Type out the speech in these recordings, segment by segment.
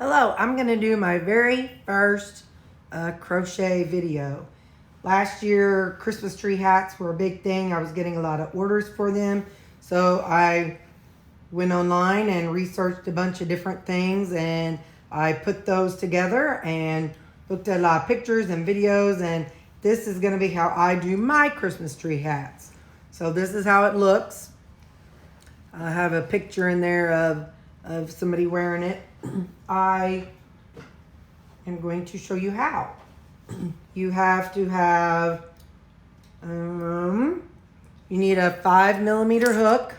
Hello, I'm going to do my very first crochet video. Last year, Christmas tree hats were a big thing. I was getting a lot of orders for them. So I went online and researched a bunch of different things, and I put those together and looked at a lot of pictures and videos, and this is going to be how I do my Christmas tree hats. So this is how it looks. I have a picture in there of somebody wearing it. I am going to show you how. You have to have, you need a 5mm hook,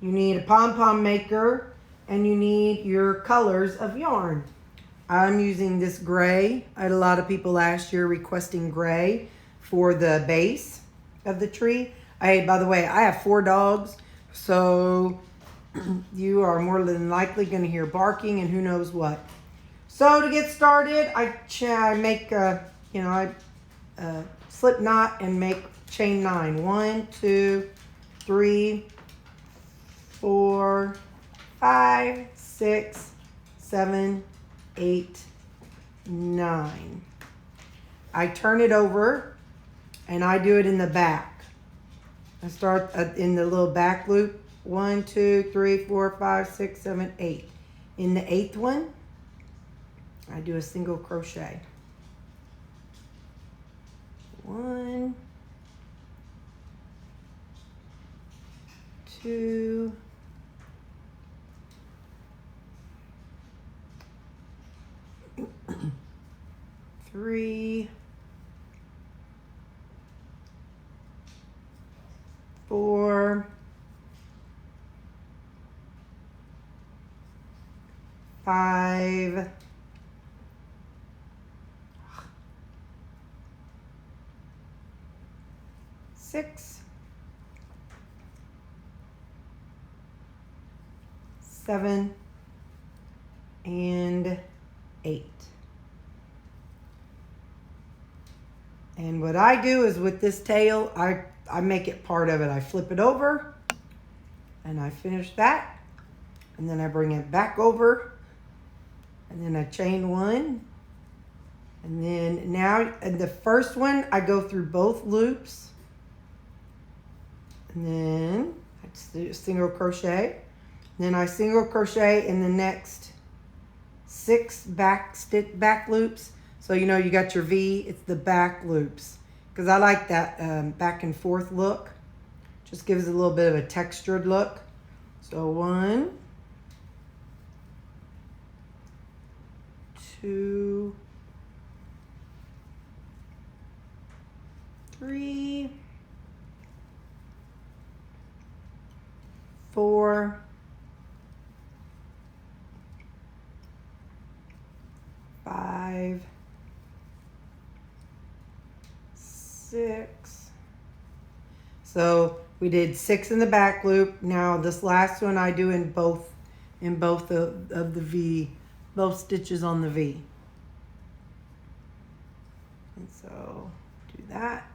you need a pom-pom maker, and you need your colors of yarn. I'm using this gray. I had a lot of people last year requesting gray for the base of the tree. By the way, I have 4 dogs, so you are more than likely going to hear barking and who knows what. So to get started, I make slip knot and make chain 9. 1, 2, 3, 4, 5, 6, 7, 8, 9. I turn it over and I do it in the back. I start in the little back loop. 1, 2, 3, 4, 5, 6, 7, 8. In the 8th one, I do a single crochet. 1, 2, 3, 4, 5, 6, 7, and 8. And what I do is with this tail, I make it part of it. I flip it over and I finish that, and then I bring it back over, and then I chain 1, and then now in the first one I go through both loops, and then I do single crochet, then I single crochet in the next 6 back loops. So you know you got your V, it's the back loops, because I like that back and forth look. Just gives it a little bit of a textured look. So 1, 2, 3, 4, 5, 6. So we did 6 in the back loop. Now this last one I do in both of the V, both stitches on the V. And so do that,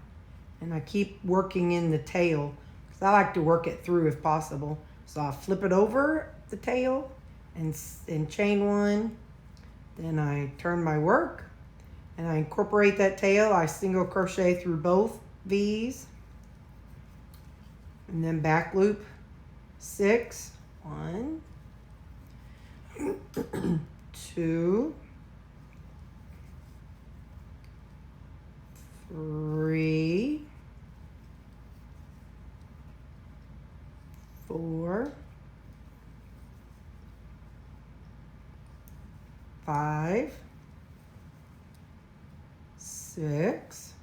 and I keep working in the tail because I like to work it through if possible. So I flip it over the tail and chain 1. Then I turn my work and I incorporate that tail. I single crochet through both V's, and then back loop 6. 1, 2, 3, 4, 5, 6,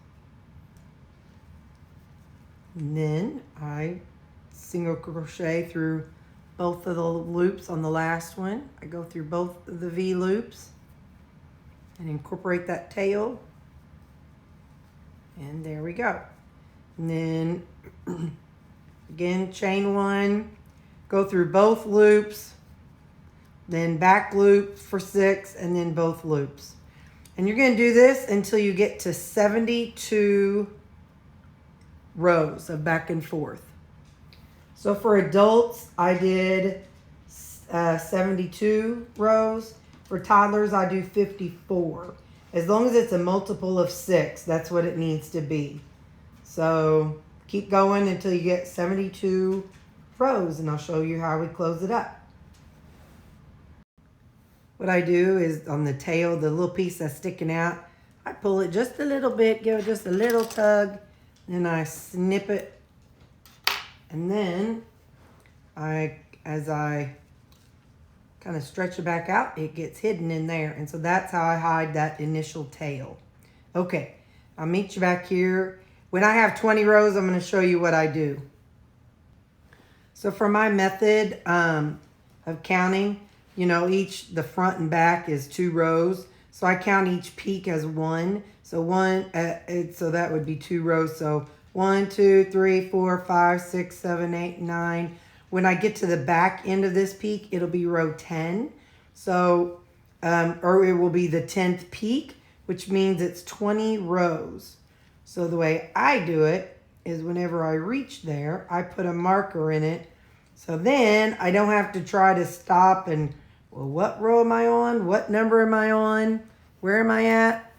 and then I single crochet through both of the loops on the last one. I go through both of the V loops and incorporate that tail, and there we go. And then again, chain 1, go through both loops, then back loop for 6, and then both loops. And you're going to do this until you get to 72 rows of back and forth. So for adults, I did 72 rows. For toddlers, I do 54. As long as it's a multiple of 6, that's what it needs to be. So keep going until you get 72 rows, and I'll show you how we close it up. What I do is on the tail, the little piece that's sticking out, I pull it just a little bit, give it just a little tug, then I snip it, and then as I kind of stretch it back out, it gets hidden in there. And so that's how I hide that initial tail. Okay, I'll meet you back here. When I have 20 rows, I'm going to show you what I do. So for my method of counting, you know, the front and back is 2 rows. So I count each peak as 1. So so that would be 2 rows. So 1, 2, 3, 4, 5, 6, 7, 8, 9. When I get to the back end of this peak, it'll be row 10. So, or it will be the 10th peak, which means it's 20 rows. So the way I do it is whenever I reach there, I put a marker in it. So then I don't have to try to stop and, well, what row am I on? What number am I on? Where am I at?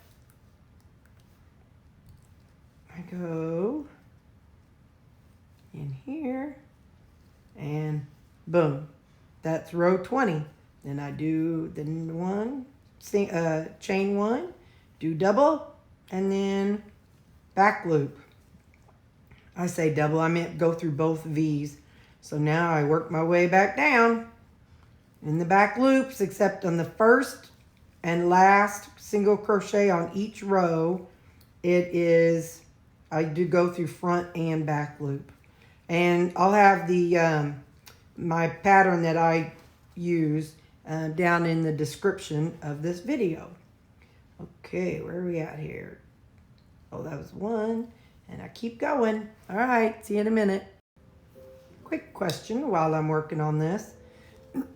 I go in here. And boom, that's row 20. Then I do the chain 1, do double, and then back loop. I say double, I meant go through both V's. So now I work my way back down in the back loops, except on the first and last single crochet on each row, I do go through front and back loop. And I'll have the my pattern that I use down in the description of this video. Okay, where are we at here? Oh, that was 1. And I keep going. All right, see you in a minute. Quick question while I'm working on this.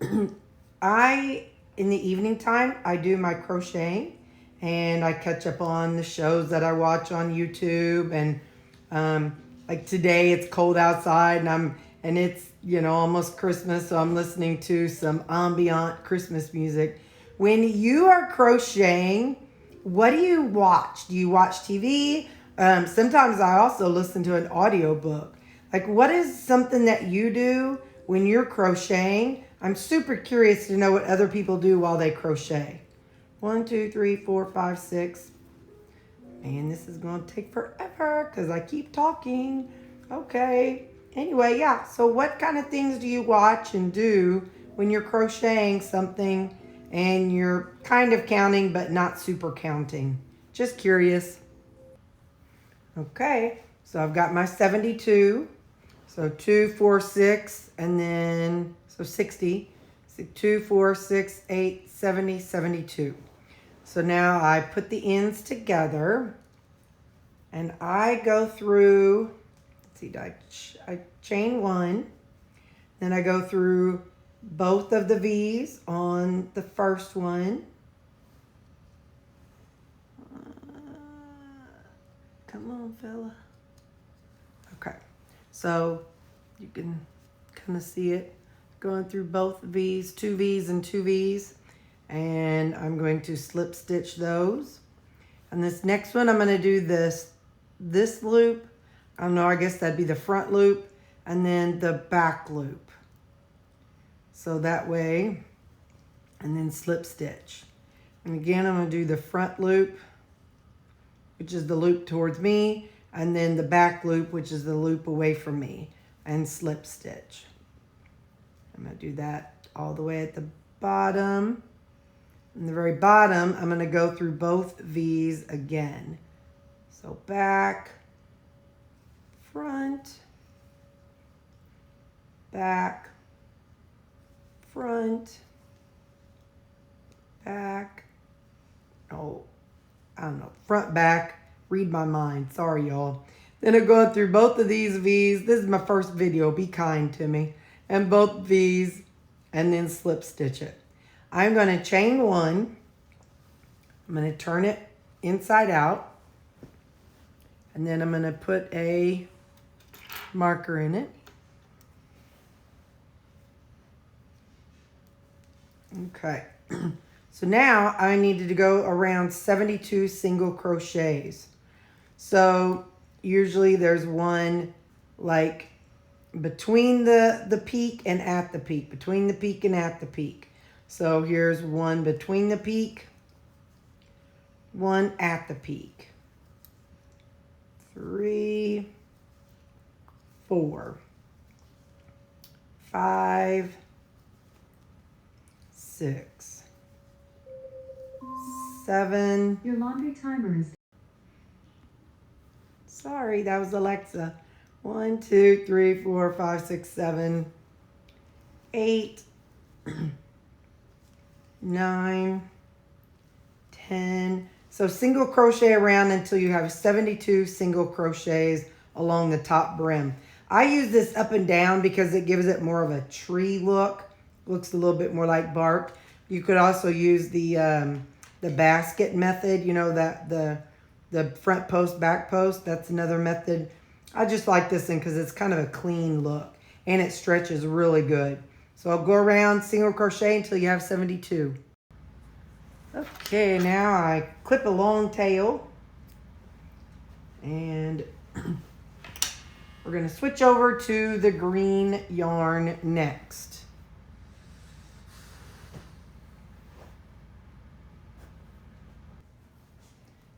In the evening time, I do my crocheting. And I catch up on the shows that I watch on YouTube. And like today, it's cold outside, and it's, you know, almost Christmas, so I'm listening to some ambient Christmas music. When you are crocheting, what do you watch? Do you watch TV? Sometimes I also listen to an audiobook. Like, what is something that you do when you're crocheting? I'm super curious to know what other people do while they crochet. 1, 2, 3, 4, 5, 6. And this is going to take forever because I keep talking. Okay. Anyway, yeah. So what kind of things do you watch and do when you're crocheting something and you're kind of counting but not super counting? Just curious. Okay. So I've got my 72. So 2, 4, 6, and then, so 60. So 2, 4, 6, 8, 70, 72. So now I put the ends together and I go through, let's see, I chain 1, then I go through both of the V's on the first one. Come on, fella. Okay, so you can kind of see it going through both V's, 2 V's and 2 V's. And I'm going to slip stitch those. And this next one, I'm going to do this loop. I don't know, I guess that'd be the front loop, and then the back loop. So that way, and then slip stitch. And again, I'm going to do the front loop, which is the loop towards me, and then the back loop, which is the loop away from me, and slip stitch. I'm going to do that all the way at the bottom. In the very bottom, I'm going to go through both V's again. So back, front, back, front, back. Oh, I don't know. Front, back. Read my mind. Sorry, y'all. Then I'm going through both of these V's. This is my first video. Be kind to me. And both V's, and then slip stitch it. I'm going to chain 1. I'm going to turn it inside out. And then I'm going to put a marker in it. Okay. So now I needed to go around 72 single crochets. So usually there's one like between the peak and at the peak, between the peak and at the peak. So here's one between the peak, one at the peak. 3, 4, 5, 6, 7. Your laundry timer is... Sorry, that was Alexa. 1, 2, 3, 4, 5, 6, 7, 8, 9, 10. So single crochet around until you have 72 single crochets along the top brim. I use this up and down because it gives it more of a tree look. Looks a little bit more like bark. You could also use the basket method, you know, that the front post, back post. That's another method. I just like this one because it's kind of a clean look and it stretches really good. So I'll go around single crochet until you have 72. Okay, now I clip a long tail and we're going to switch over to the green yarn next.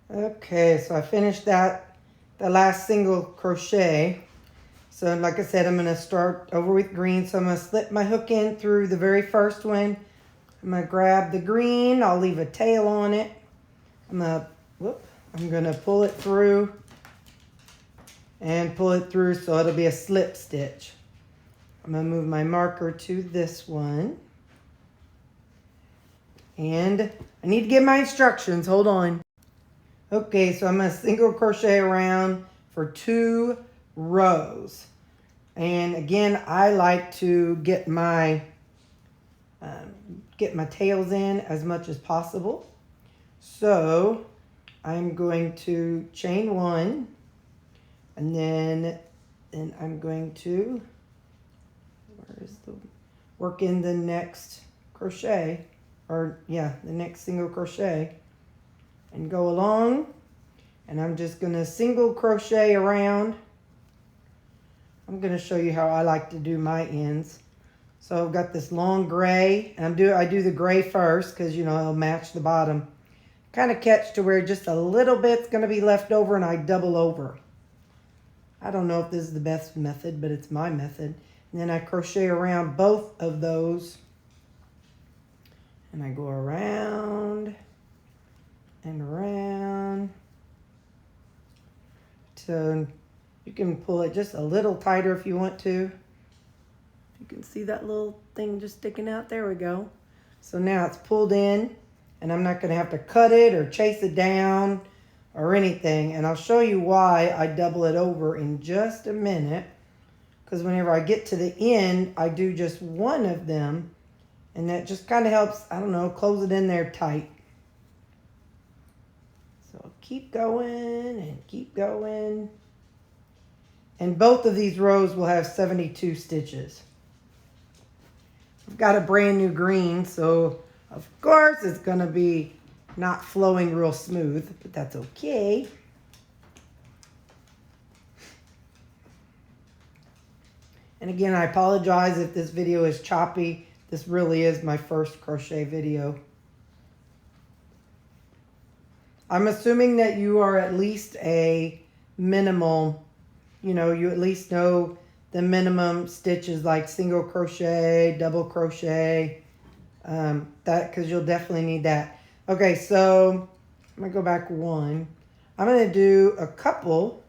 Okay, so I finished the last single crochet. So like I said, I'm going to start over with green. So I'm going to slip my hook in through the very first one. I'm going to grab the green. I'll leave a tail on it. I'm going to pull it through and pull it through so it'll be a slip stitch. I'm going to move my marker to this one. And I need to get my instructions. Hold on. Okay, so I'm going to single crochet around for 2 rows. And again, I like to get my tails in as much as possible. So I'm going to chain 1 and then I'm going to work in the next crochet, or yeah, the next single crochet, and go along, and I'm just going to single crochet around. I'm going to show you how I like to do my ends. So I've got this long gray, and I do the gray first because, you know, it'll match the bottom. Kind of catch to where just a little bit's going to be left over, and I double over. I don't know if this is the best method, but it's my method. And then I crochet around both of those, and I go around and around. So you can pull it just a little tighter if you want to. You can see that little thing just sticking out. There we go. So now it's pulled in, and I'm not going to have to cut it or chase it down or anything. And I'll show you why I double it over in just a minute. Because whenever I get to the end, I do just one of them, and that just kind of helps, I don't know, close it in there tight. So keep going and keep going. And both of these rows will have 72 stitches. I've got a brand new green, so of course it's going to be not flowing real smooth, but that's okay. And again, I apologize if this video is choppy. This really is my first crochet video. I'm assuming that you are at least a minimal, you know, you at least know the minimum stitches like single crochet, double crochet, because you'll definitely need that. Okay, so I'm going to go back one. I'm going to do a couple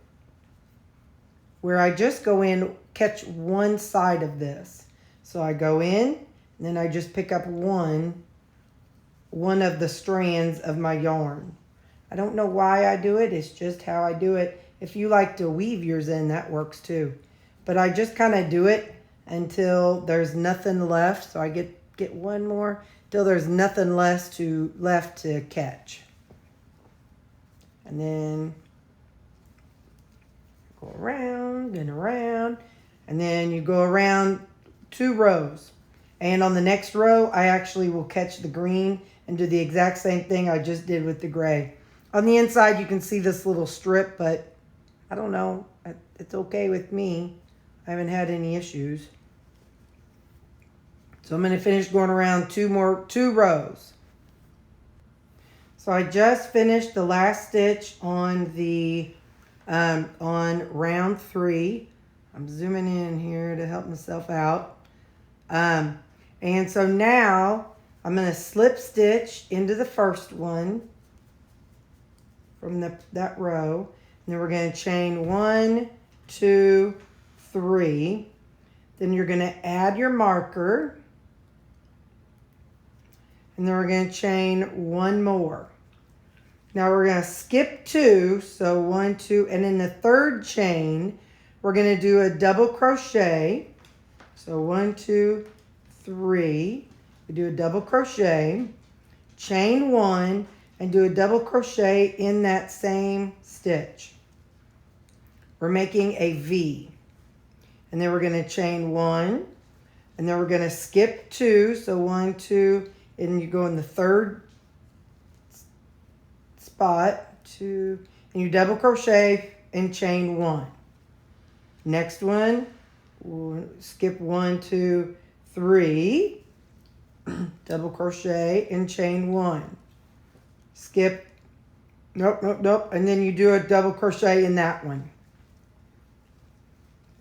where I just go in, catch one side of this. So I go in, and then I just pick up one of the strands of my yarn. I don't know why I do it. It's just how I do it. If you like to weave yours in, that works too. But I just kind of do it until there's nothing left. So I get one more till there's nothing left to catch. And then go around and around. And then you go around 2 rows. And on the next row, I actually will catch the green and do the exact same thing I just did with the gray. On the inside, you can see this little strip, but I don't know. It's okay with me. I haven't had any issues. So I'm going to finish going around two rows. So I just finished the last stitch on the on round 3. I'm zooming in here to help myself out. And so now I'm going to slip stitch into the first one from that row. And then we're going to chain 1, 2, 3. Then you're going to add your marker. And then we're going to chain 1 more. Now we're going to skip 2, so 1, 2, and in the third chain, we're going to do a double crochet. So 1, 2, 3. We do a double crochet, chain 1, and do a double crochet in that same stitch. We're making a V. And then we're going to chain 1, and then we're going to skip 2, so 1, 2, and you go in the third spot, 2, and you double crochet and chain 1. Next one, we'll skip 1, 2, 3, double crochet and chain 1. Skip, nope, and then you do a double crochet in that one.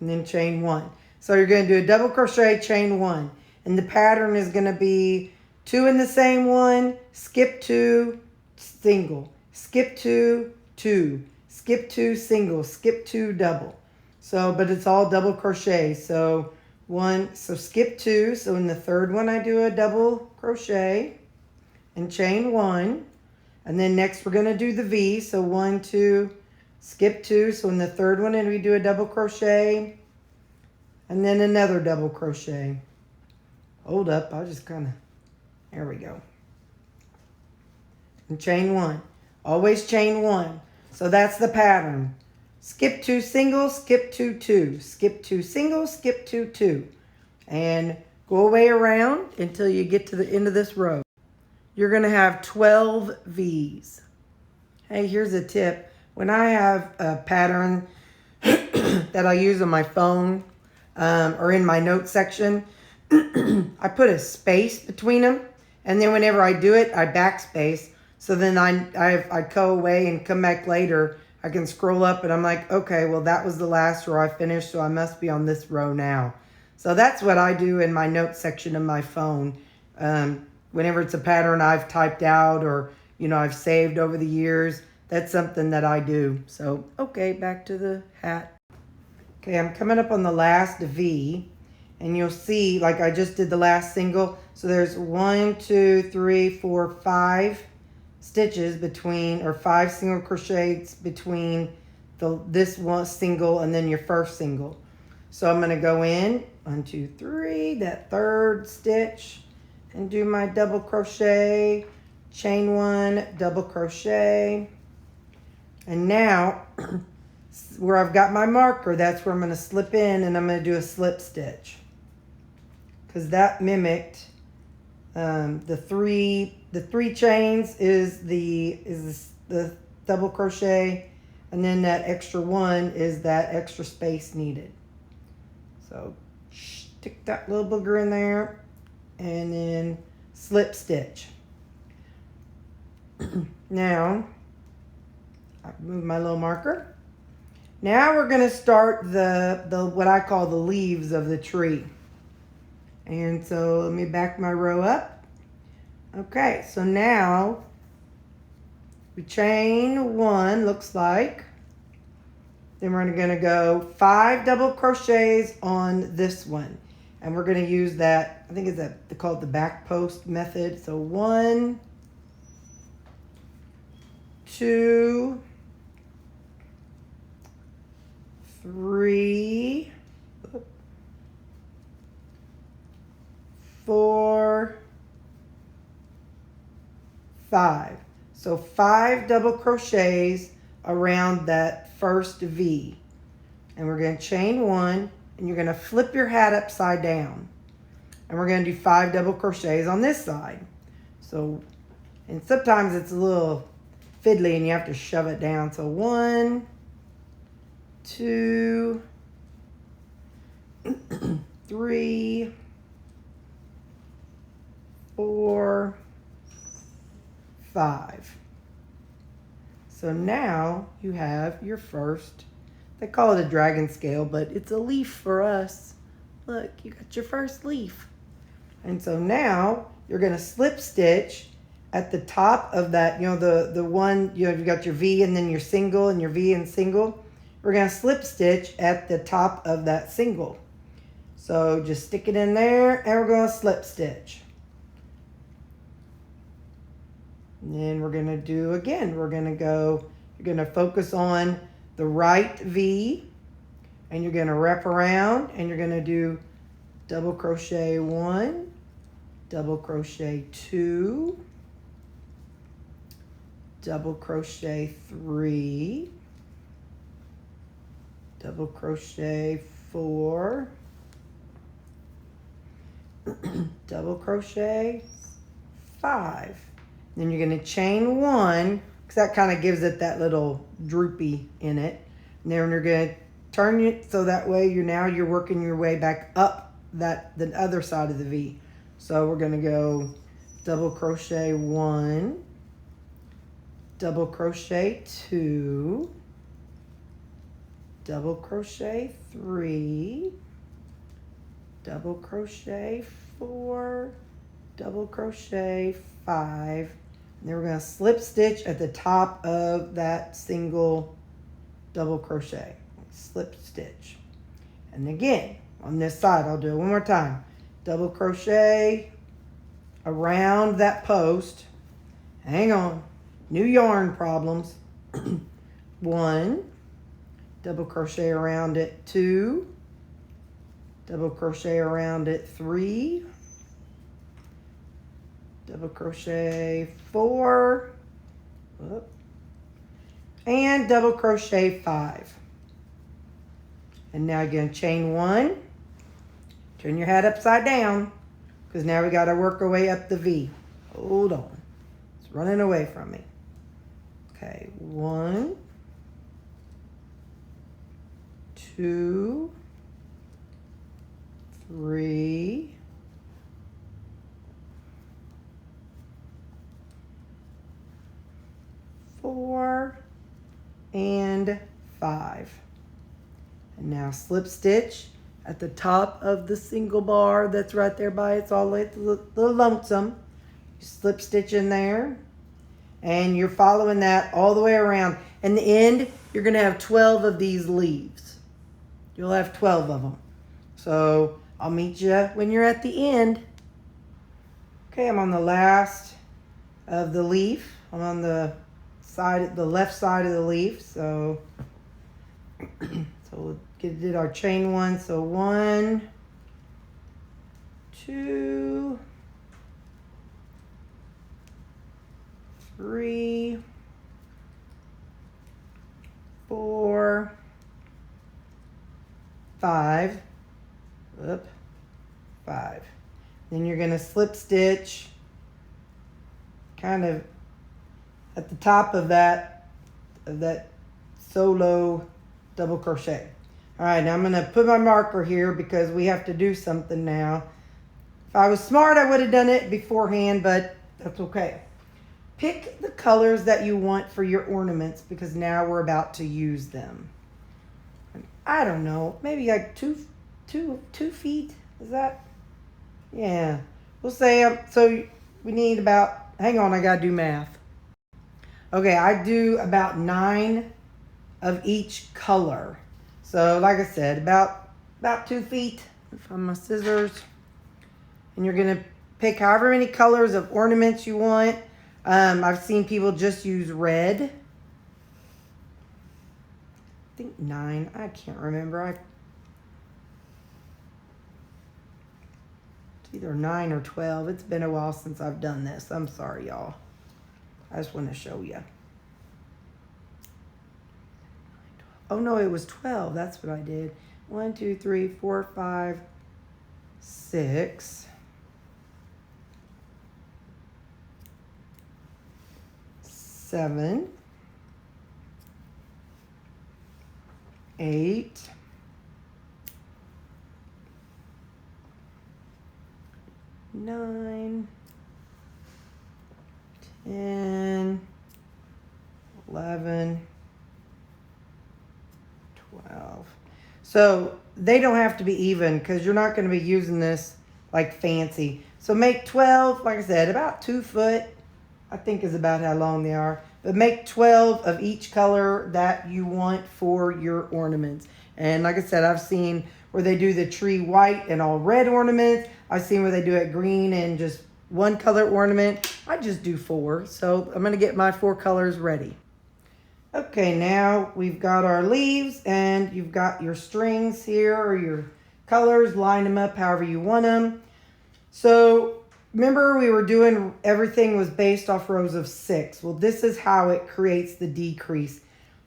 And then chain 1. So you're going to do a double crochet, chain 1. And the pattern is going to be 2 in the same one, skip 2, single, skip 2, 2, skip 2, single, skip 2, double. So, but it's all double crochet. So skip 2. So in the third one, I do a double crochet and chain 1. And then next we're going to do the V. So 1, 2, skip 2. So in the third one, and we do a double crochet and then another double crochet. Hold up, I'll just kind of, there we go. And chain 1. Always chain 1. So that's the pattern. Skip 2 single, skip 2, 2. Skip 2 single, skip 2, 2. And go all the way around until you get to the end of this row. You're going to have 12 V's. Hey, here's a tip. When I have a pattern that I use on my phone or in my notes section, I put a space between them. And then whenever I do it, I backspace. So then I go away and come back later. I can scroll up and I'm like, okay, well, that was the last row I finished, so I must be on this row now. So that's what I do in my notes section of my phone. Whenever it's a pattern I've typed out or, I've saved over the years, that's something that I do. So, okay, back to the hat. Okay, I'm coming up on the last V, and you'll see, like I just did the last single. So there's 1, 2, 3, 4, 5 stitches between, or 5 single crochets between this one single and then your first single. So I'm going to go in 1, 2, 3, that third stitch, and do my double crochet, chain 1, double crochet. And now where I've got my marker, that's where I'm going to slip in, and I'm going to do a slip stitch, because that mimicked the three chains is the double crochet, and then that extra one is that extra space needed. So stick that little booger in there and then slip stitch. Now I move my little marker. Now we're going to start the what I call the leaves of the tree. And so let me back my row up. Okay, so now we chain 1, looks like. Then we're going to go 5 double crochets on this one. And we're going to use that, I think it's called the back post method. So 1, 2, 3, 4, 5. So 5 double crochets around that first V. And we're going to chain 1, and you're going to flip your hat upside down. and we're going to do 5 double crochets on this side. So, and sometimes it's a little fiddly and you have to shove it down. So 1, 2, 3, 4, 5. So now you have your first, they call it a dragon scale, but it's a leaf for us. Look, you got your first leaf. And so now you're going to slip stitch at the top of that, you know, the one, you know, you've got your V and then your single and your V and single. We're going to slip stitch at the top of that single. So just stick it in there and we're going to slip stitch. And then we're going to do again, we're going to go, you're going to focus on the right V and you're going to wrap around and you're going to do double crochet 1, double crochet 2, double crochet 3, double crochet 4, double crochet 5. Then you're going to chain 1 because that kind of gives it that little droopy in it. And then you're going to turn it so that way you're working your way back up the other side of the V. So we're going to go double crochet 1, double crochet 2, double crochet 3, double crochet 4, double crochet 5, and then we're going to slip stitch at the top of that single double crochet. Slip stitch. And again, on this side, I'll do it one more time. Double crochet around that post. Hang on. New yarn problems. 1, double crochet around it 2, double crochet around it 3, double crochet 4, and double crochet 5. And now you're going to chain 1, turn your hat upside down, because now we got to work our way up the V. Hold on. It's running away from me. Okay, 1, 2, 3, 4, and 5. And now slip stitch at the top of the single bar that's right there by it's all the lonesome. You slip stitch in there and you're following that all the way around. In the end, you're going to have 12 of these leaves. You'll have 12 of them. So I'll meet you when you're at the end. Okay, I'm on the last of the leaf. I'm on the left side of the leaf. So we'll did our chain 1. So 1, 2, 3, 4, 5. 5. Then you're going to slip stitch kind of at the top of that solo double crochet. All right, now I'm going to put my marker here because we have to do something now. If I was smart, I would have done it beforehand, but that's okay. Pick the colors that you want for your ornaments because now we're about to use them. I don't know, maybe like 2 feet. Is that? Yeah. We'll say, so we need about, hang on, I got to do math. Okay, I do about 9 of each color. So like I said, about 2 feet from my scissors. And you're going to pick however many colors of ornaments you want. I've seen people just use red. I think 9. I can't remember. It's either 9 or 12. It's been a while since I've done this. I'm sorry, y'all. I just want to show you. Oh no, it was 12. That's what I did. 1, 2, 3, 4, 5, 6. 7, 8, 9, 10, 11, 12. So they don't have to be even because you're not going to be using this like fancy. So make 12, like I said, about 2 foot, I think is about how long they are. But make 12 of each color that you want for your ornaments. And like I said, I've seen where they do the tree white and all red ornaments. I've seen where they do it green and just one color ornament. I just do 4. So I'm going to get my 4 colors ready. Okay, now we've got our leaves and you've got your strings here or your colors. Line them up however you want them. So remember we were doing everything was based off rows of 6. Well, this is how it creates the decrease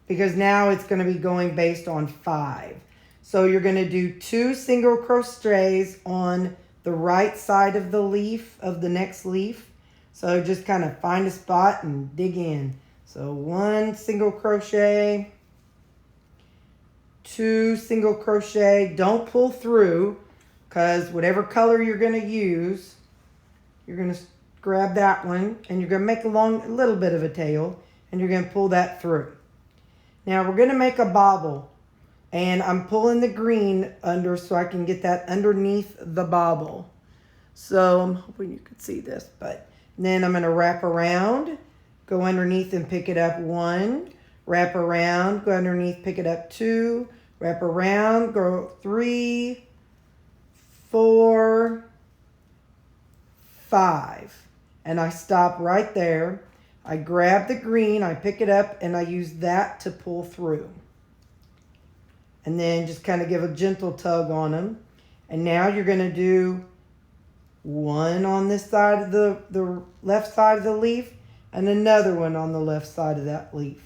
because now it's going to be going based on 5. So you're going to do 2 single crochets on the right side of the leaf, of the next leaf. So just kind of find a spot and dig in. So 1 single crochet, 2 single crochet. Don't pull through because whatever color you're going to use, you're going to grab that one and you're going to make a little bit of a tail and you're going to pull that through. Now we're going to make a bobble and I'm pulling the green under so I can get that underneath the bobble. So I'm hoping you can see this, but then I'm going to wrap around, go underneath and pick it up 1, wrap around, go underneath, pick it up 2, wrap around, go 3, 4, 5. And I stop right there. I grab the green, I pick it up, and I use that to pull through. And then just kind of give a gentle tug on them. And now you're going to do 1 on this side of the left side of the leaf and another one on the left side of that leaf.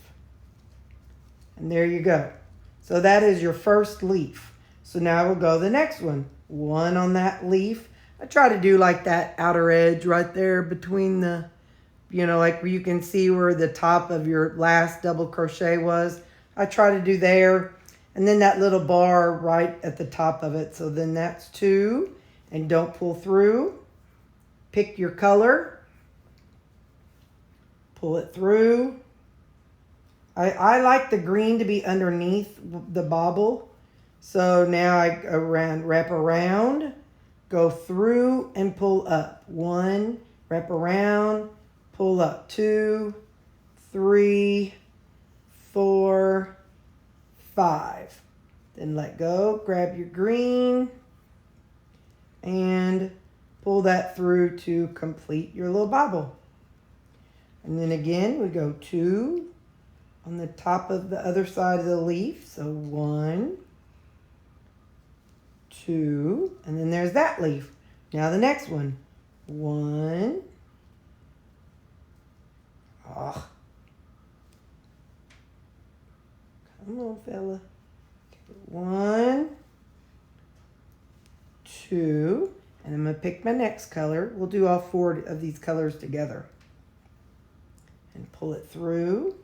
And there you go. So that is your first leaf. So now we'll go the next one. 1 on that leaf. I try to do like that outer edge right there between the, like where you can see where the top of your last double crochet was. I try to do there. And then that little bar right at the top of it. So then that's 2. And don't pull through. Pick your color. Pull it through. I like the green to be underneath the bobble. So now I wrap around, go through and pull up. 1, wrap around, pull up. 2, 3, 4, 5. Then let go, grab your green and pull that through to complete your little bobble. And then again, we go 2 on the top of the other side of the leaf. So 1, 2, and then there's that leaf. Now the next one. 1. Oh. Come on, fella. 1, 2, and I'm going to pick my next color. We'll do all 4 of these colors together. And pull it through.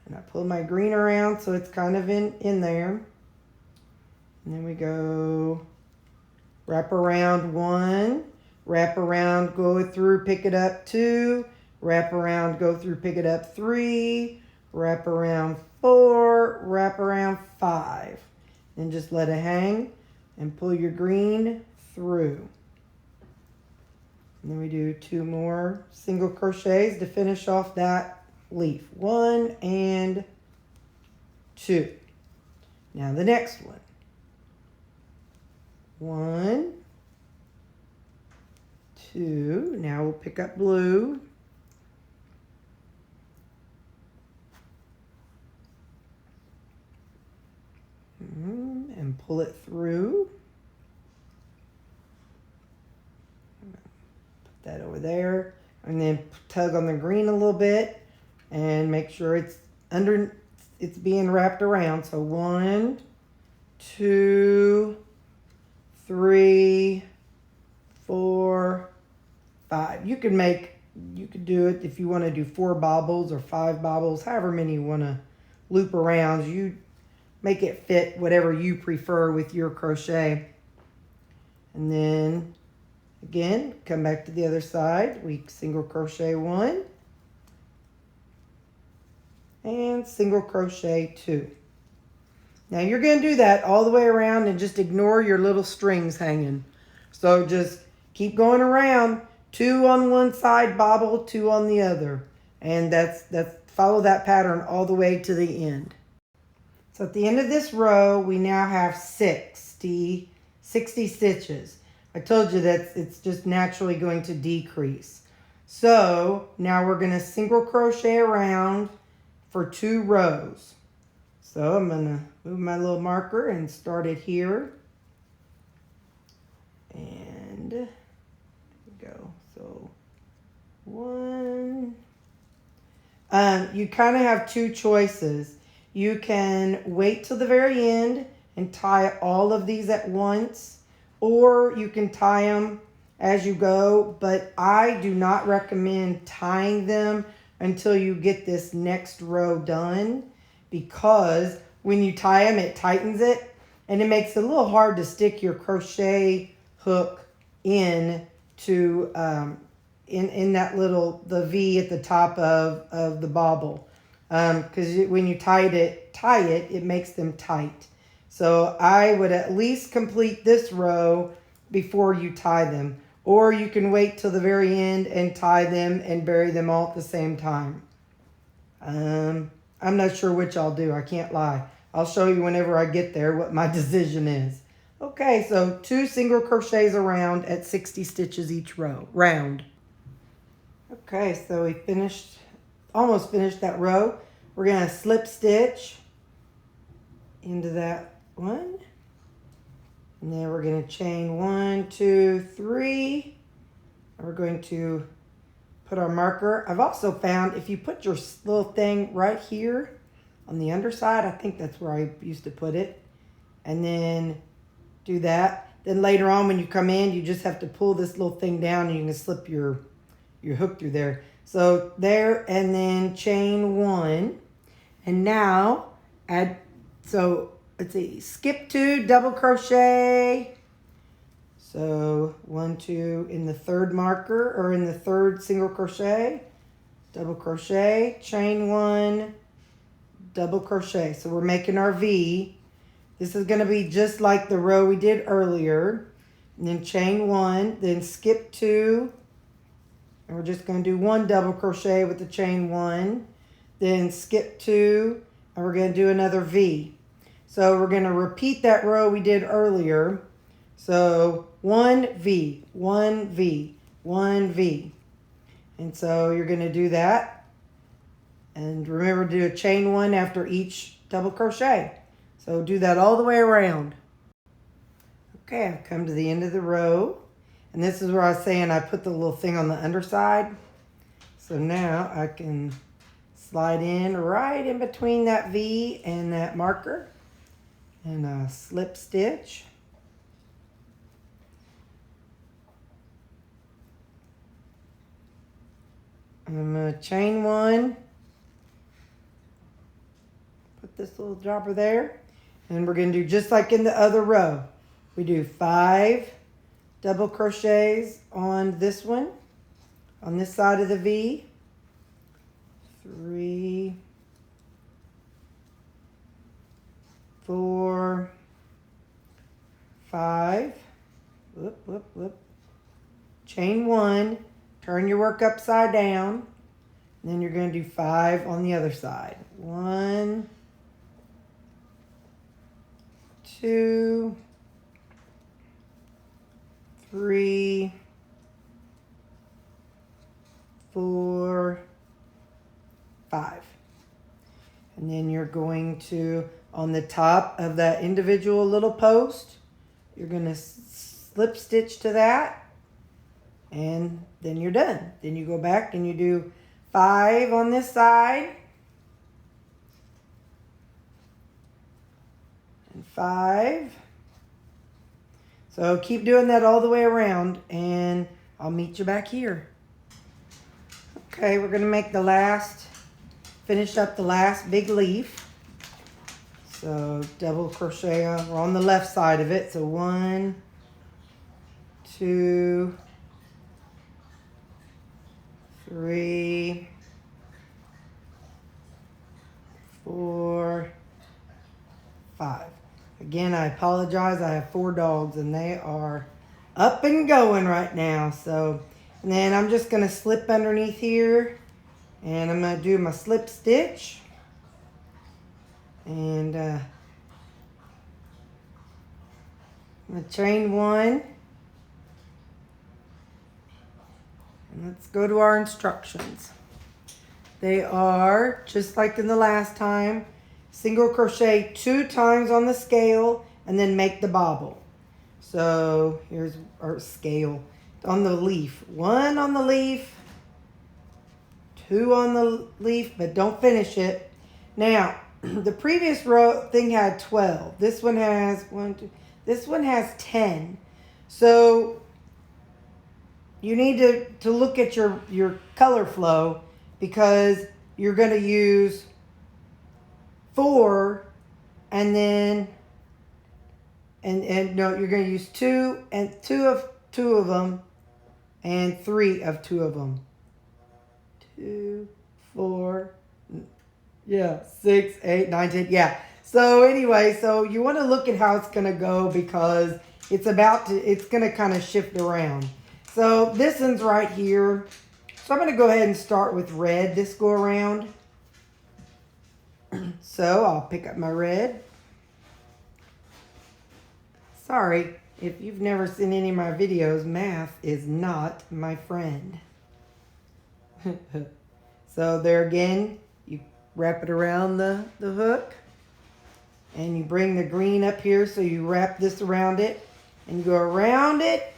And I pull my green around so it's kind of in there. And then we go wrap around 1, wrap around, go through, pick it up 2, wrap around, go through, pick it up 3, wrap around 4, wrap around 5. And just let it hang and pull your green through. And then we do 2 more single crochets to finish off that leaf. 1 and 2. Now the next one. 1, 2. Now we'll pick up blue. And pull it through. Put that over there. And then tug on the green a little bit and make sure it's being wrapped around. So 1, 2, 3, 4, 5. You can make You could do it if you want to do 4 bobbles or 5 bobbles, however many you want to loop around. You make it fit whatever you prefer with your crochet. And then again, come back to the other side. We single crochet 1 and single crochet 2. Now you're going to do that all the way around and just ignore your little strings hanging. So just keep going around, 2 on one side, bobble, 2 on the other. And that's follow that pattern all the way to the end. So at the end of this row, we now have 60 stitches. I told you that it's just naturally going to decrease. So now we're going to single crochet around for 2 rows. So I'm going to move my little marker and start it here. And there we go. So 1. You kind of have 2 choices. You can wait till the very end and tie all of these at once, or you can tie them as you go, but I do not recommend tying them until you get this next row done, because when you tie them, it tightens it and it makes it a little hard to stick your crochet hook in to in that little the V at the top of the bobble, because when you tie it makes them tight. So I would at least complete this row before you tie them, or you can wait till the very end and tie them and bury them all at the same time. I'm not sure which I'll do, I can't lie. I'll show you whenever I get there what my decision is. Okay, so 2 single crochets around at 60 stitches each row, round. Okay, so we almost finished that row. We're gonna slip stitch into that one. And then we're gonna chain 1, 2, 3. And we're going to put our marker. I've also found if you put your little thing right here on the underside, I think that's where I used to put it, and then do that. Then later on when you come in, you just have to pull this little thing down and you can slip your hook through there. So there, and then chain 1. And now add, so let's see, skip 2, double crochet. So 1, 2 in the 3rd marker, or in the 3rd single crochet, double crochet, chain 1, double crochet. So we're making our V. This is going to be just like the row we did earlier. And then chain 1, then skip 2, and we're just going to do 1 double crochet with the chain 1, then skip 2, and we're going to do another V. So we're going to repeat that row we did earlier. So 1 V, 1 V, 1 V. And so you're going to do that. And remember to do a chain 1 after each double crochet. So do that all the way around. Okay, I've come to the end of the row. And this is where I was saying I put the little thing on the underside. So now I can slide in right in between that V and that marker. And slip stitch. I'm going to chain 1. Put this little dropper there. And we're going to do just like in the other row. We do 5 double crochets on this one, on this side of the V. 3, 4, 5. Whoop, whoop, whoop. Chain 1. Turn your work upside down. And then you're going to do 5 on the other side. 1, 2, 3, 4, 5. And then you're going to, on the top of that individual little post, you're going to slip stitch to that. And then you're done. Then you go back and you do 5 on this side. And 5. So keep doing that all the way around, and I'll meet you back here. Okay, we're gonna make finish up the last big leaf. So double crochet we're on the left side of it. So 1, 2, 3, 4, 5. Again, I apologize. I have 4 dogs and they are up and going right now. So, and then I'm just going to slip underneath here and I'm going to do my slip stitch. And I'm going to chain 1. And let's go to our instructions. They are just like in the last time. Single crochet 2 times on the scale and then make the bobble. So here's our scale on the leaf. 1 on the leaf, 2 on the leaf, but don't finish it. Now, the previous row thing had 12. This one has 1, 2. This one has 10. So you need to look at your color flow because you're going to use 4 and then no, you're going to use 2 and 2 of them and 3 of 2 of them. 2, 4, yeah, 6, 8, 9, 10, yeah. So anyway, so you want to look at how it's going to go because it's going to kind of shift around. So this one's right here. So I'm going to go ahead and start with red this go around. So I'll pick up my red. Sorry, if you've never seen any of my videos, math is not my friend. So there again, you wrap it around the hook. And you bring the green up here, so you wrap this around it. And you go around it,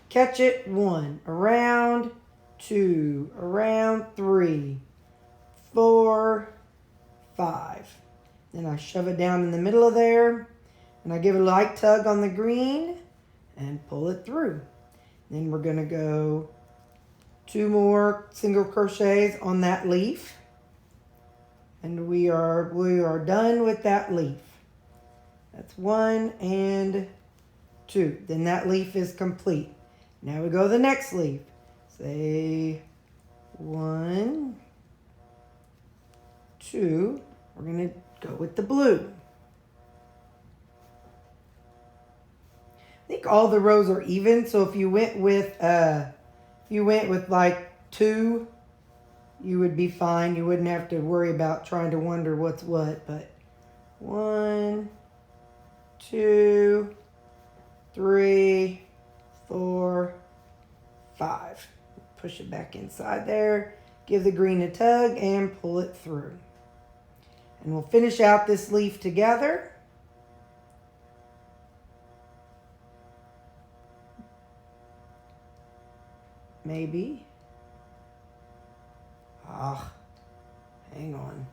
catch it, 1, around, 2, around, 3, 4, 5. Then I shove it down in the middle of there. And I give it a light tug on the green and pull it through. Then we're going to go 2 more single crochets on that leaf. And we are done with that leaf. That's 1 and 2. Then that leaf is complete. Now we go to the next leaf. Say 1, 2. We're going to go with the blue. I think all the rows are even, so if you went with like 2, you would be fine. You wouldn't have to worry about trying to wonder what's what. But 1, 2, 3, 4, 5. Push it back inside there. Give the green a tug and pull it through. And we'll finish out this leaf together. Maybe. Hang on.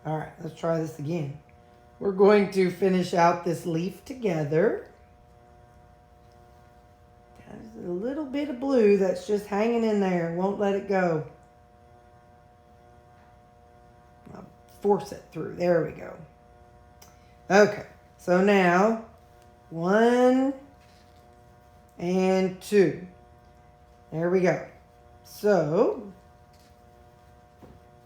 All right, let's try this again. We're going to finish out this leaf together. There's a little bit of blue that's just hanging in there. Won't let it go. I'll force it through. There we go. Okay, so now 1 and 2. There we go. So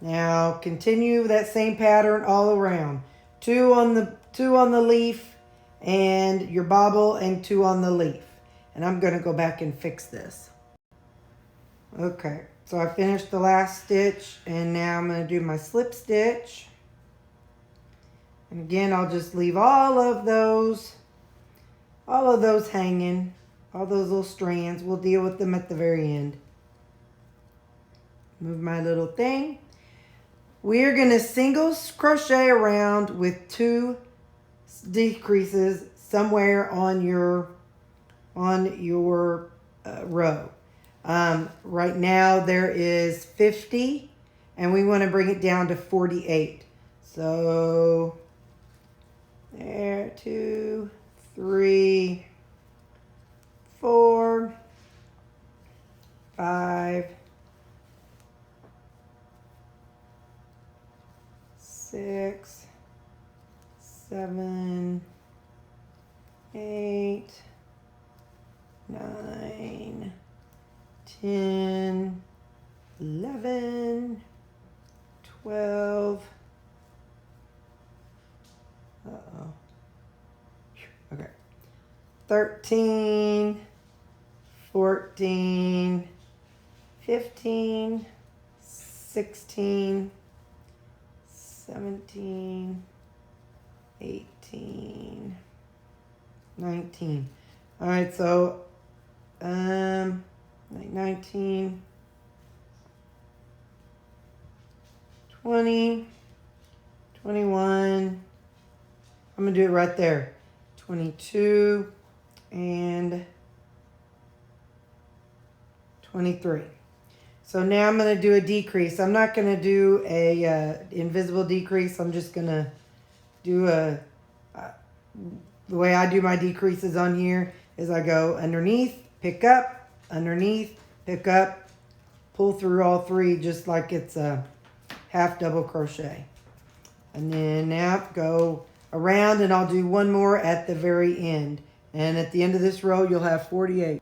now continue that same pattern all around. 2 on the leaf and your bobble and 2 on the leaf. And I'm going to go back and fix this. Okay, so I finished the last stitch and now I'm going to do my slip stitch. And again, I'll just leave all of those hanging. All those little strands, we'll deal with them at the very end. Move my little thing. We're going to single crochet around with 2 decreases somewhere on your row. Right now there is 50 and we want to bring it down to 48. So there, 2, 3, 4, 5, 6, 7, 8, 9, 10, 11, 12. Uh-oh. Okay. 13, 14, 15, 16, 17, 18, 19. All right, so like 19, 20, 21. I'm going to do it right there. 22 and 23. So now I'm going to do a decrease. I'm not going to do a invisible decrease. I'm just going to do the way I do my decreases on here is I go underneath, pick up, underneath, pick up, pull through all three just like it's a half double crochet. And then now go around, and I'll do one more at the very end. And at the end of this row, you'll have 48.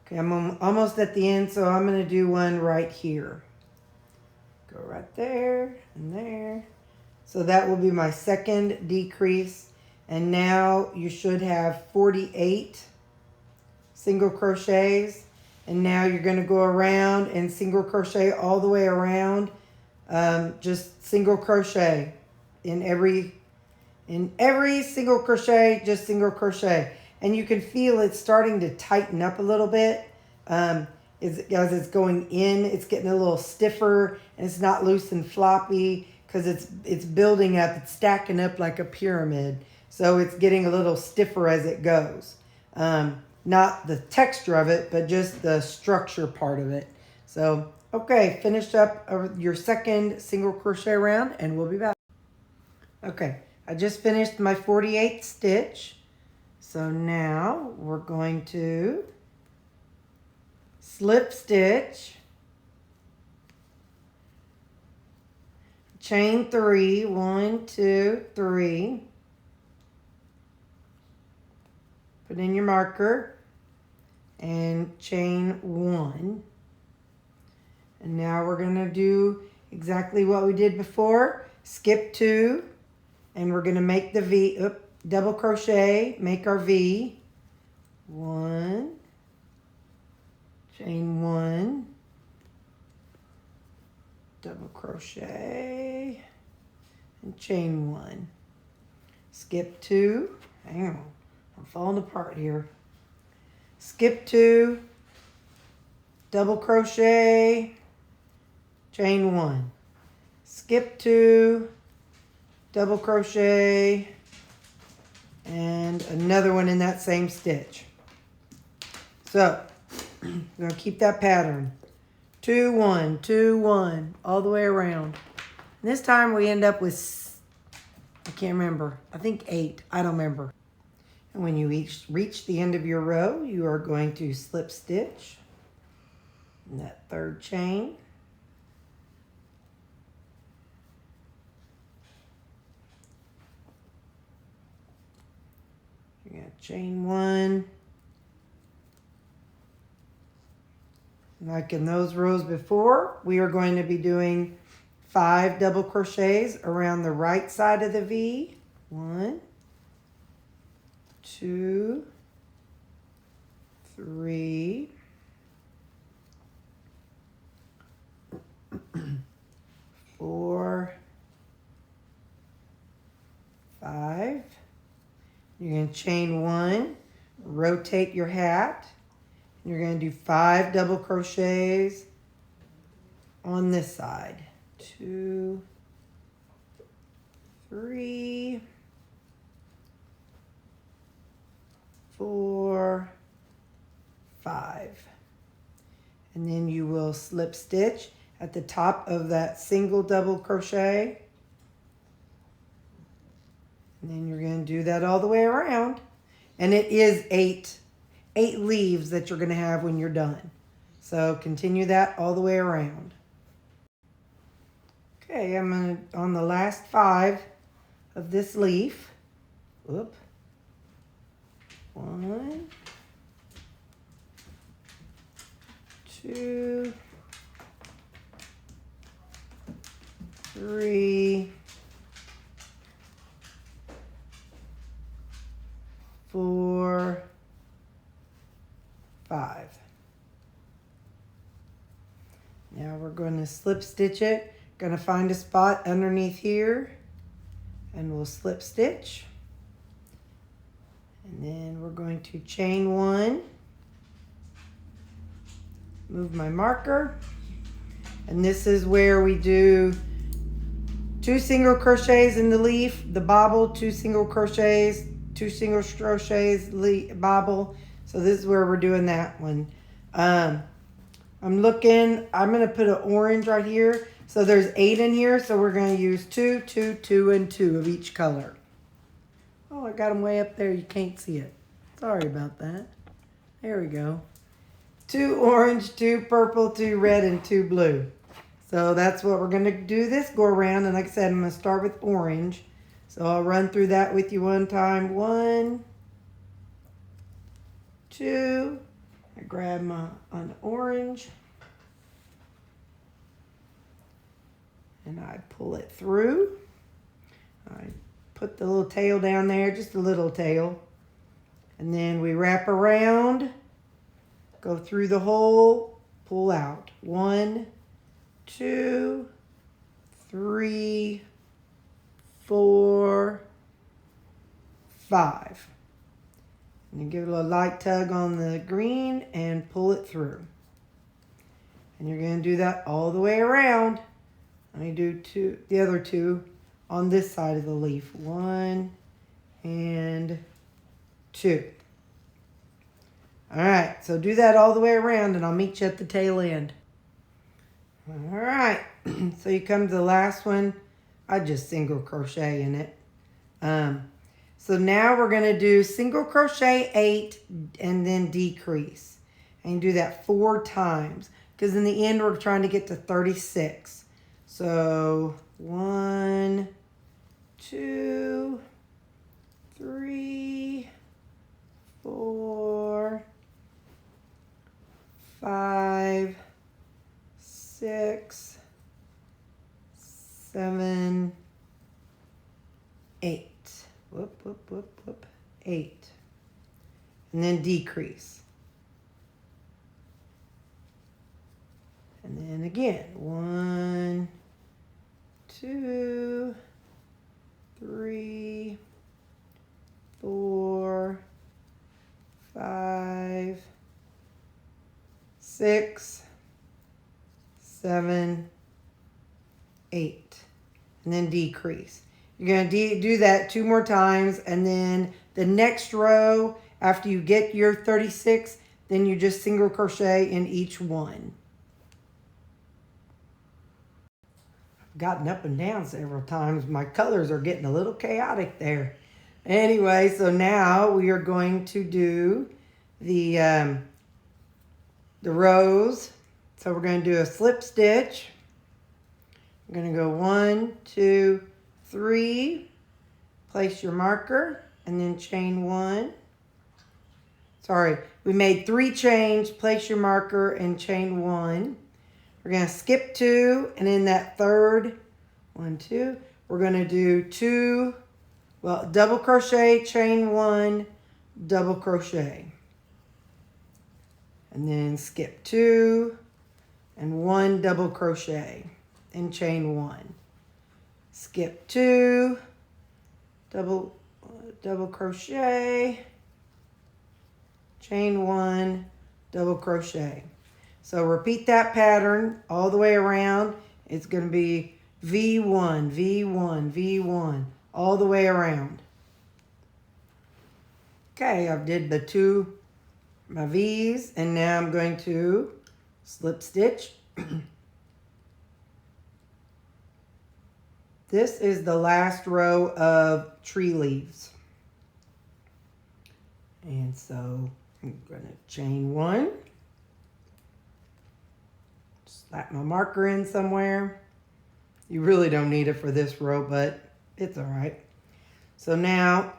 Okay, I'm almost at the end, so I'm going to do one right here. Go right there and there. So that will be my second decrease. And now you should have 48 single crochets. And now you're going to go around and single crochet all the way around. Just single crochet in every single crochet, just single crochet. And you can feel it starting to tighten up a little bit. As it's going in, it's getting a little stiffer, and it's not loose and floppy because it's building up, it's stacking up like a pyramid. So it's getting a little stiffer as it goes. Not the texture of it, but just the structure part of it. So, okay, finished up your second single crochet round, and we'll be back. Okay, I just finished my 48th stitch. So now we're going to slip stitch, chain 3, 1, 2, 3. Put in your marker and chain 1. And now we're going to do exactly what we did before. Skip 2, and we're going to make the V, double crochet, make our V. 1, chain 1, double crochet, and chain 1. Skip 2, hang on, I'm falling apart here. Skip 2, double crochet, chain 1. Skip 2, double crochet, and another one in that same stitch. So I'm going to keep that pattern. 2, 1, 2, 1, all the way around. And this time we end up with, I can't remember, I think 8, I don't remember. And when you reach the end of your row, you are going to slip stitch in that third chain. You're going to chain 1. Like in those rows before, we are going to be doing 5 double crochets around the right side of the V. 1, 2, 3, 4, 5. You're going to chain 1, rotate your hat. You're going to do 5 double crochets on this side. 2, 3, 4, 5. And then you will slip stitch at the top of that single double crochet. And then you're going to do that all the way around. And it is 8 leaves that you're going to have when you're done. So continue that all the way around. Okay, I'm on the last 5 of this leaf. Whoop. 1, 2, 3, 4, 5. Now we're going to slip stitch it. Going to find a spot underneath here and we'll slip stitch. And then we're going to chain 1. Move my marker. And this is where we do 2 single crochets in the leaf, the bobble, 2 single crochets, 2 single crochets, bobble. So this is where we're doing that one. I'm going to put an orange right here. So there's 8 in here. So we're going to use 2, 2, 2, and 2 of each color. Oh, I got them way up there. You can't see it. Sorry about that. There we go. 2 orange, 2 purple, 2 red, and 2 blue. So that's what we're going to do this go around. And like I said, I'm going to start with orange. So I'll run through that with you one time. 1, 2. I grab an orange. And I pull it through. I put the little tail down there, just a little tail. And then we wrap around, go through the hole, pull out. 1, 2, 3, 4, 5. And you give it a light tug on the green and pull it through. And you're going to do that all the way around. Let me do the other 2 on this side of the leaf. 1 and 2. All right, so do that all the way around and I'll meet you at the tail end. All right, so you come to the last one. I just single crochet in it. So now we're going to do single crochet 8 and then decrease. And do that 4 times because in the end we're trying to get to 36. So 1, 2, 3, 4, 5, 6, 7, 8. Whoop, whoop, whoop, whoop. 8. And then decrease. And then again. 1, 2, 3, 4, 5, 6, 7, 8. And then decrease. You're going to do that 2 more times, and then the next row, after you get your 36, then you just single crochet in each one. I've gotten up and down several times. My colors are getting a little chaotic there. Anyway, so now we are going to do the rows. So we're going to do a slip stitch. I'm going to go 1, 2, 3, place your marker, and then chain 1. Sorry, we made 3 chains, place your marker, and chain 1. We're going to skip 2, and in that third, 1, 2, we're going to do 2, double crochet, chain 1, double crochet. And then skip 2, and 1 double crochet, and chain 1. Skip 2, double crochet, chain 1, double crochet. So repeat that pattern all the way around. It's going to be V1, V1, V1, all the way around. Okay, I did my V's, and now I'm going to slip stitch. This is the last row of tree leaves. And so I'm going to chain 1. Slap my marker in somewhere. You really don't need it for this row, but it's all right. So now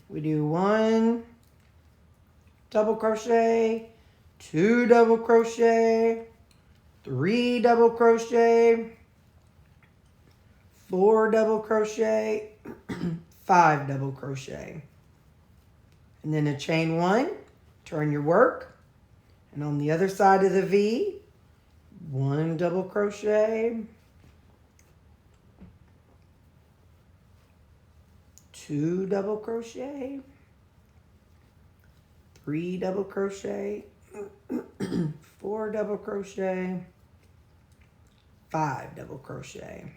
we do 1 double crochet, 2 double crochet, 3 double crochet, 4 double crochet, 5 double crochet. And then a chain 1, turn your work. And on the other side of the V, 1 double crochet, 2 double crochet, 3 double crochet, 4 double crochet, 5 double crochet.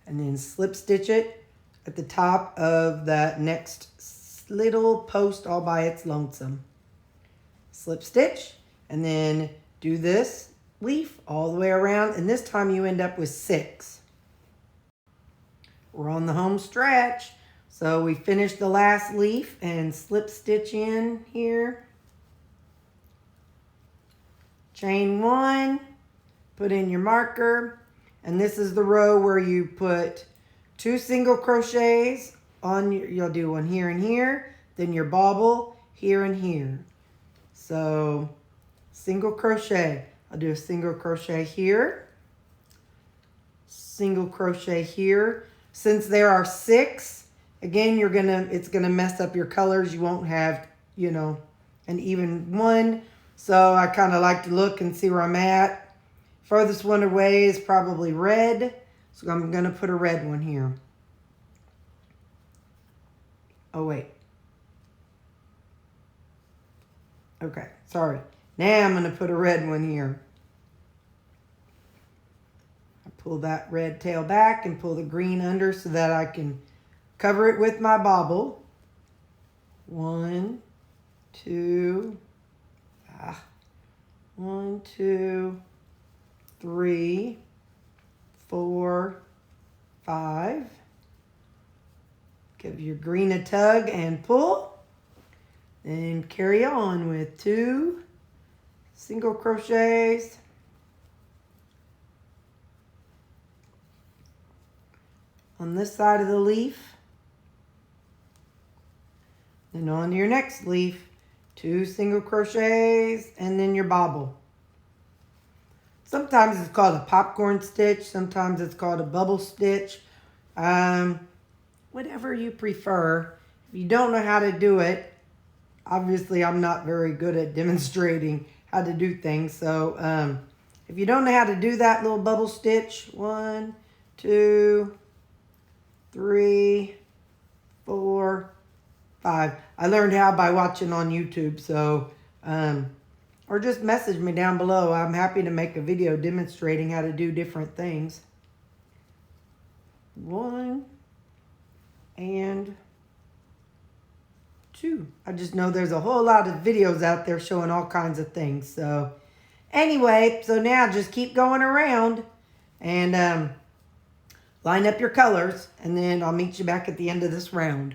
And then slip stitch it at the top of that next little post all by its lonesome. Slip stitch, and then do this leaf all the way around, and this time you end up with 6. We're on the home stretch, so we finished the last leaf and slip stitch in here. Chain 1, put in your marker, and this is the row where you put 2 single crochets on your, you'll do 1 here and here, then your bobble here and here. So single crochet, I'll do a single crochet here, single crochet here. Since there are 6, again, it's gonna mess up your colors. You won't have, you know, an even one. So I kind of like to look and see where I'm at. Furthest one away is probably red. So I'm gonna put a red one here. Oh, wait. Okay, sorry. Now I'm gonna put a red one here. Pull that red tail back and pull the green under so that I can cover it with my bobble. 1, 2, 1, 2, 3, 4, 5. Give your green a tug and pull. And carry on with 2 single crochets. On this side of the leaf. Then on to your next leaf, 2 single crochets, and then your bobble. Sometimes it's called a popcorn stitch, sometimes it's called a bubble stitch. Whatever you prefer. If you don't know how to do it, obviously I'm not very good at demonstrating how to do things. So if you don't know how to do that little bubble stitch, 1, 2, 3, 4, 5. I learned how by watching on YouTube, so or just message me down below. I'm happy to make a video demonstrating how to do different things. 1 and 2. I just know there's a whole lot of videos out there showing all kinds of things. So anyway, so now just keep going around and line up your colors, and then I'll meet you back at the end of this round.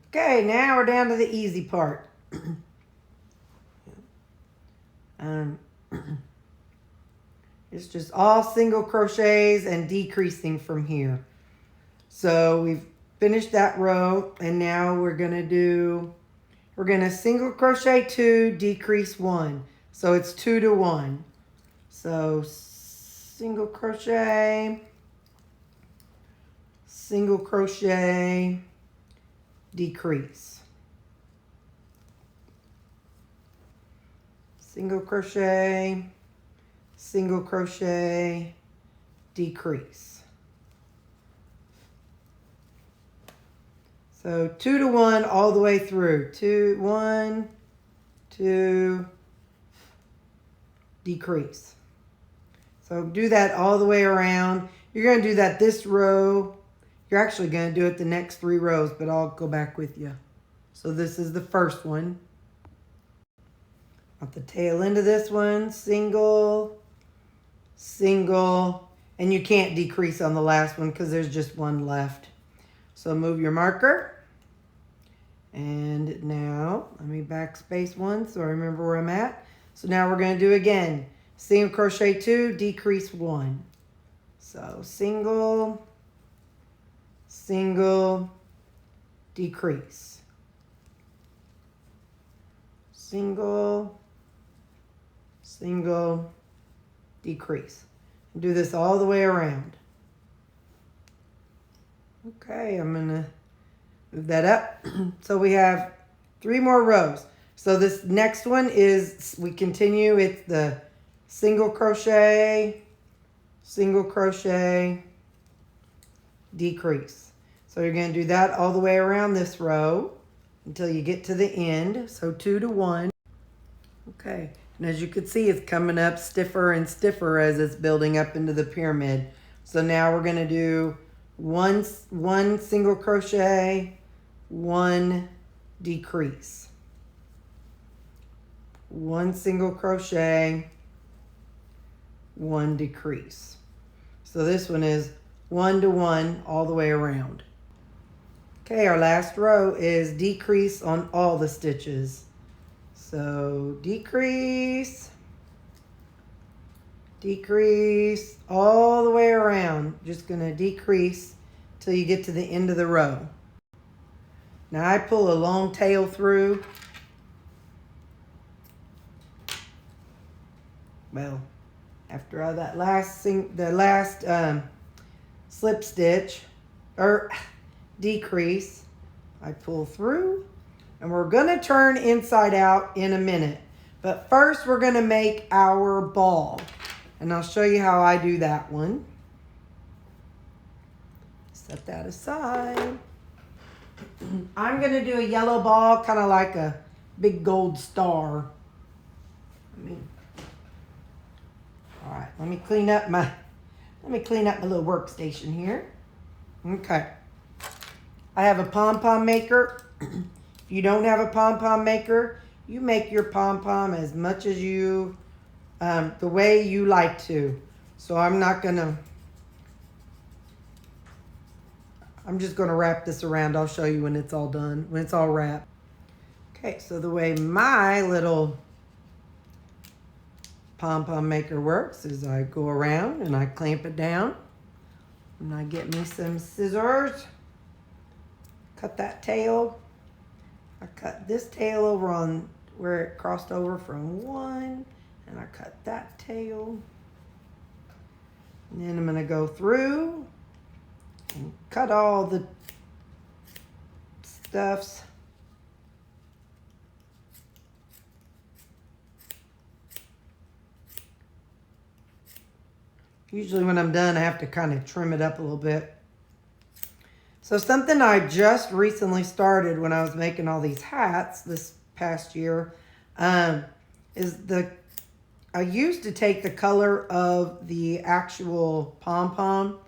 Okay, now we're down to the easy part. It's just all single crochets and decreasing from here. So we've finished that row, and now we're gonna single crochet 2, decrease 1. So it's 2 to 1. So single crochet, single crochet, decrease, single crochet, single crochet, decrease. So 2 to 1 all the way through. 2, 1, 2, decrease. So do that all the way around. You're going to do that this row. You're actually going to do it the next 3 rows, but I'll go back with you. So this is the first one. At the tail end of this one, single, single, and you can't decrease on the last one because there's just one left. So move your marker. And now, let me backspace 1 so I remember where I'm at. So now we're going to do again. Single crochet 2, decrease 1. So single, single, decrease. Single, single, decrease. Do this all the way around. Okay, I'm gonna move that up. So we have 3 more rows. So this next one is, we continue, it's the single crochet, decrease. So you're going to do that all the way around this row until you get to the end. So 2 to 1. Okay, and as you can see, it's coming up stiffer and stiffer as it's building up into the pyramid. So now we're going to do one single crochet, 1 decrease. 1 single crochet, 1 decrease. So this one is 1 to 1 all the way around. Okay, our last row is decrease on all the stitches. So decrease, decrease all the way around. Just going to decrease till you get to the end of the row. Now I pull a long tail through. Well, after all that last slip stitch or decrease, I pull through, and we're going to turn inside out in a minute. But first we're going to make our ball, and I'll show you how I do that one. Set that aside. I'm going to do a yellow ball, kind of like a big gold star. All right, let me clean up my little workstation here. Okay. I have a pom-pom maker. If you don't have a pom-pom maker, you make your pom-pom as much as you, the way you like to. So I'm just gonna wrap this around. I'll show you when it's all done, when it's all wrapped. Okay, so the way my little pom-pom maker works is I go around and I clamp it down, and I get me some scissors, cut that tail. I cut this tail over on where it crossed over from 1, and I cut that tail, and then I'm going to go through and cut all the stuffs. Usually when I'm done, I have to kind of trim it up a little bit. So something I just recently started when I was making all these hats this past year is I used to take the color of the actual pom-pom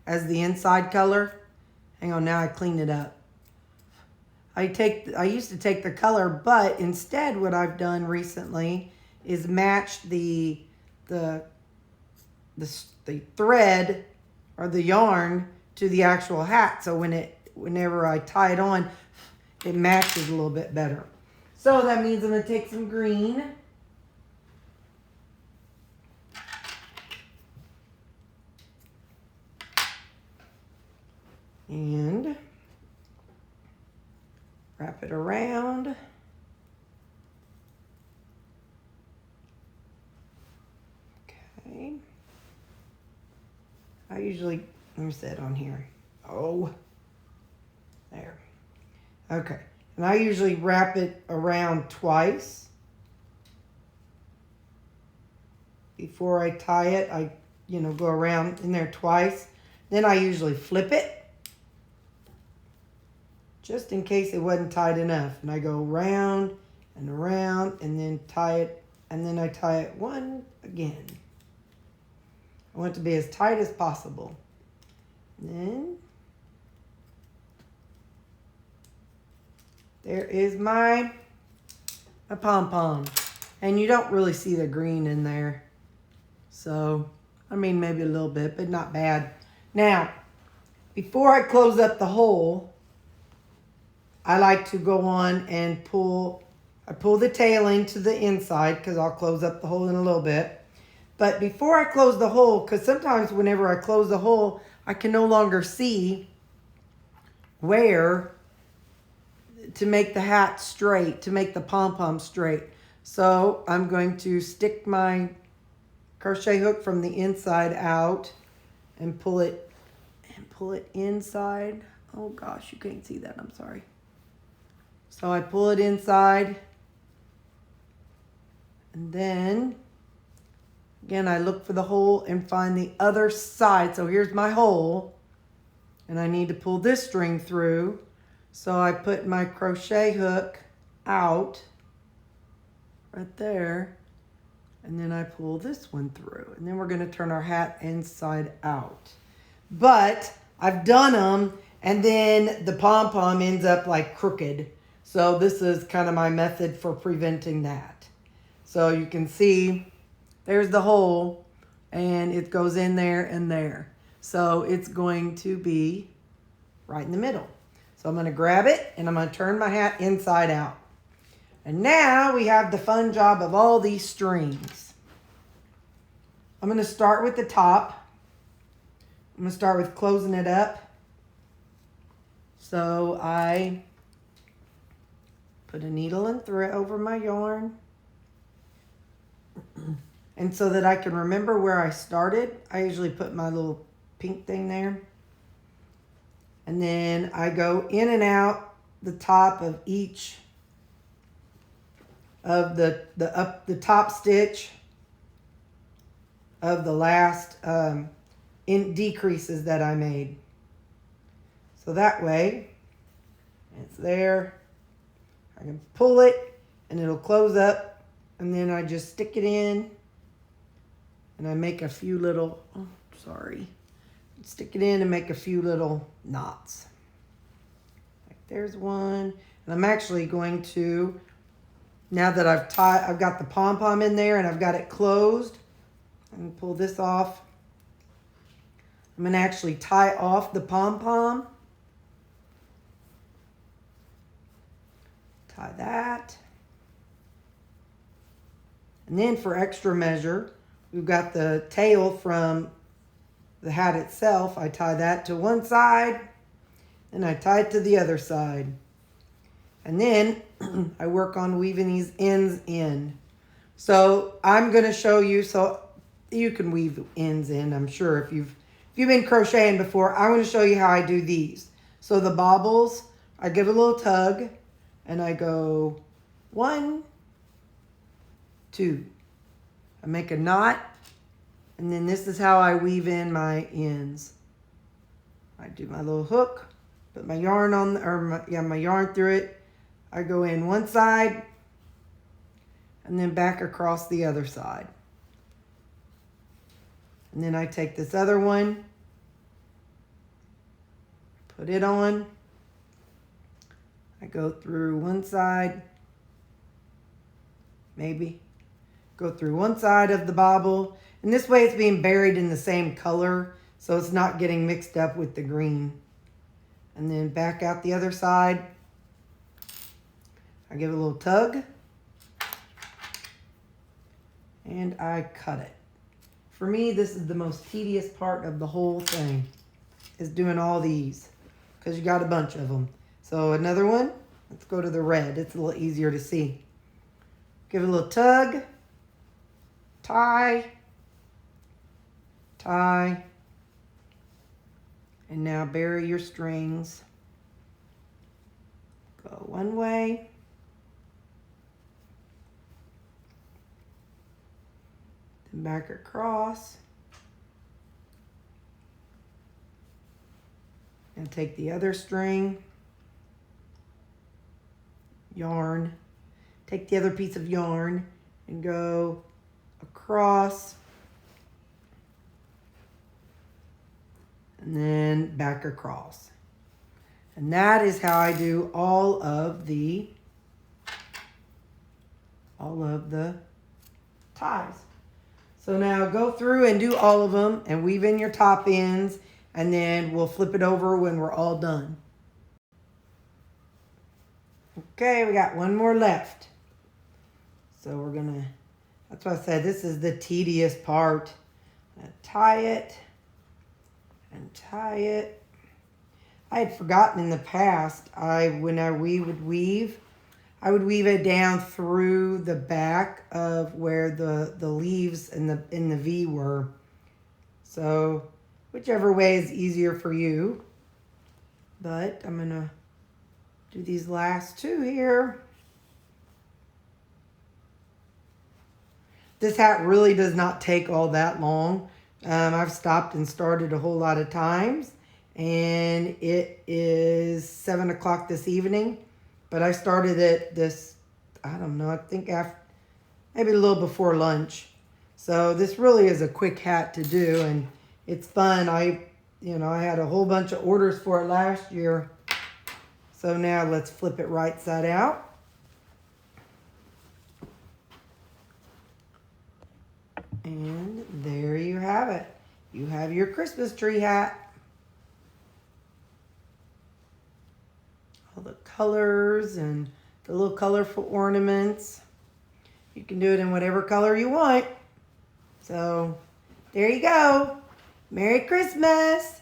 as the inside color. Hang on, now I cleaned it up. I used to take the color, but instead what I've done recently is match the thread or the yarn to the actual hat, so whenever I tie it on, it matches a little bit better. So that means I'm going to take some green, and wrap it around. Okay. I usually, let me set it on here. Oh, there. Okay. And I usually wrap it around twice. Before I tie it, I, go around in there twice. Then I usually flip it, just in case it wasn't tight enough. And I go round and around and then tie it, and then I tie it one again. I want it to be as tight as possible. Then there is my pom-pom. And you don't really see the green in there. So, maybe a little bit, but not bad. Now, before I close up the hole, I like to go on and pull the tail into the inside, because I'll close up the hole in a little bit. But before I close the hole, because sometimes whenever I close the hole, I can no longer see where to make the hat straight, to make the pom-pom straight. So I'm going to stick my crochet hook from the inside out and pull it inside. Oh gosh, you can't see that, I'm sorry. So I pull it inside, and then again I look for the hole and find the other side. So here's my hole, and I need to pull this string through. So I put my crochet hook out right there, and then I pull this one through, and then we're going to turn our hat inside out. But I've done them, and then the pom-pom ends up like crooked. So this is kind of my method for preventing that. So you can see there's the hole, and it goes in there and there. So it's going to be right in the middle. So I'm going to grab it, and I'm going to turn my hat inside out. And now we have the fun job of all these strings. I'm going to start with the top. I'm going to start with closing it up. So I put a needle and thread over my yarn. And so that I can remember where I started, I usually put my little pink thing there. And then I go in and out the top of each of the top stitch of the last decreases that I made. So that way it's there. I can pull it and it'll close up, and then I just stick it in and I make a few little, stick it in and make a few little knots. Like there's one. And I'm actually going to, now that I've got the pom-pom in there and I've got it closed, I'm going to pull this off. I'm going to actually tie off the pom-pom. Tie that. And then for extra measure, we've got the tail from the hat itself. I tie that to one side and I tie it to the other side. And then I work on weaving these ends in. So I'm going to show you, so you can weave ends in, I'm sure, if you've been crocheting before. I want to show you how I do these. So the bobbles, I give a little tug and I go 1, 2. I make a knot, and then this is how I weave in my ends. I do my little hook, put my yarn on, my yarn through it. I go in one side and then back across the other side. And then I take this other one, put it on. I go through one side, maybe. Go through one side of the bobble. And this way it's being buried in the same color, so it's not getting mixed up with the green. And then back out the other side. I give it a little tug. And I cut it. For me, this is the most tedious part of the whole thing, is doing all these, because you got a bunch of them. So another one, let's go to the red. It's a little easier to see. Give it a little tug, tie, tie, and now bury your strings. Go one way, then back across, and take the other string, yarn, take the other piece of yarn and go across, and then back across. And that is how I do all of the ties. So now go through and do all of them and weave in your top ends, and then we'll flip it over when we're all done. Okay, we got one more left. So we're gonna That's why I said this is the tedious part. Tie it and tie it. I had forgotten in the past, when we would weave, I would weave it down through the back of where the leaves in the V were. So whichever way is easier for you. But I'm gonna do these last two here. This hat really does not take all that long. I've stopped and started a whole lot of times, and it is 7 o'clock this evening, but I started it I don't know, I think after, maybe a little before lunch. So this really is a quick hat to do, and it's fun. I had a whole bunch of orders for it last year. So now let's flip it right side out. And there you have it. You have your Christmas tree hat. All the colors and the little colorful ornaments. You can do it in whatever color you want. So there you go. Merry Christmas.